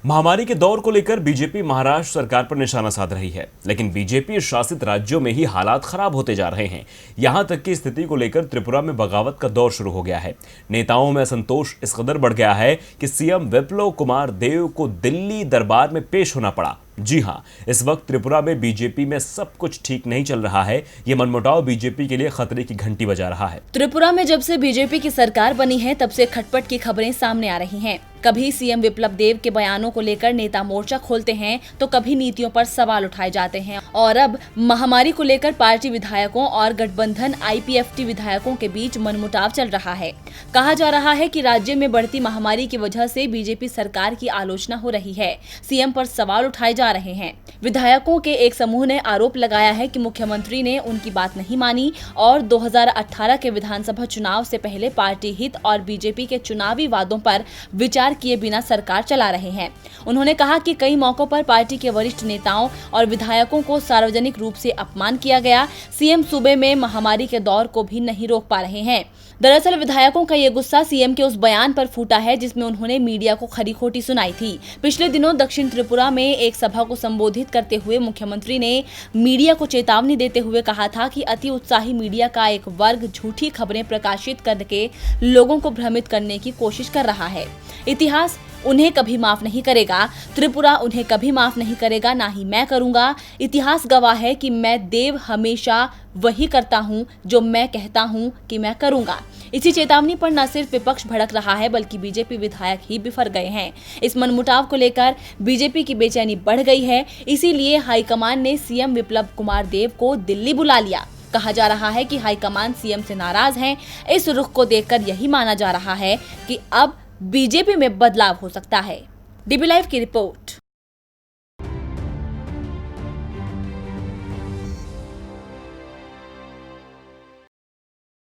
महामारी के दौर को लेकर बीजेपी महाराष्ट्र सरकार पर निशाना साध रही है, लेकिन बीजेपी शासित राज्यों में ही हालात खराब होते जा रहे हैं। यहां तक कि स्थिति को लेकर त्रिपुरा में बगावत का दौर शुरू हो गया है। नेताओं में असंतोष इस कदर बढ़ गया है कि सीएम विप्लव कुमार देव को दिल्ली दरबार में पेश होना पड़ा। जी हां, इस वक्त त्रिपुरा में बीजेपी में सब कुछ ठीक नहीं चल रहा है। ये मनमुटाव बीजेपी के लिए खतरे की घंटी बजा रहा है। त्रिपुरा में जब से बीजेपी की सरकार बनी है, तब से खटपट की खबरें सामने आ रही हैं। कभी सीएम विप्लव देव के बयानों को लेकर नेता मोर्चा खोलते हैं, तो कभी नीतियों पर सवाल उठाए जाते हैं। और अब महामारी को लेकर पार्टी विधायकों और गठबंधन आईपीएफटी विधायकों के बीच मनमुटाव चल रहा है। कहा जा रहा है कि राज्य में बढ़ती महामारी की वजह से बीजेपी सरकार की आलोचना हो रही है, सीएम पर सवाल उठाए जा रहे हैं। विधायकों के एक समूह ने आरोप लगाया है कि मुख्यमंत्री ने उनकी बात नहीं मानी और 2018 के विधानसभा चुनाव से पहले पार्टी हित और बीजेपी के चुनावी वादों पर विचार किए बिना सरकार चला रहे हैं। उन्होंने कहा कि कई मौकों पर पार्टी के वरिष्ठ नेताओं और विधायकों को सार्वजनिक रूप से अपमान किया गया। सीएम सूबे में महामारी के दौर को भी नहीं रोक पा रहे हैं। दरअसल विधायकों का ये गुस्सा सीएम के उस बयान पर फूटा है, जिसमें उन्होंने मीडिया को खरी खोटी सुनाई थी। पिछले दिनों दक्षिण त्रिपुरा में एक सभा को संबोधित करते हुए मुख्यमंत्री ने मीडिया को चेतावनी देते हुए कहा था कि अति उत्साही मीडिया का एक वर्ग झूठी खबरें प्रकाशित करके लोगों को भ्रमित करने की कोशिश कर रहा है। इतिहास उन्हें कभी माफ नहीं करेगा, त्रिपुरा उन्हें कभी माफ नहीं करेगा, ना ही मैं करूंगा। इतिहास गवाह है कि मैं देव हमेशा वही करता हूं जो मैं कहता हूं कि मैं करूंगा। इसी चेतावनी पर न सिर्फ विपक्ष भड़क रहा है, बल्कि बीजेपी विधायक ही बिफर गए हैं। इस मनमुटाव को लेकर बीजेपी की बेचैनी बढ़ गई है। इसीलिए हाईकमान ने सीएम विप्लव कुमार देव को दिल्ली बुला लिया। कहा जा रहा है कि हाईकमान सीएम से नाराज हैं। इस रुख को देखकर यही माना जा रहा है कि अब बीजेपी में बदलाव हो सकता है। डीबी लाइव की रिपोर्ट।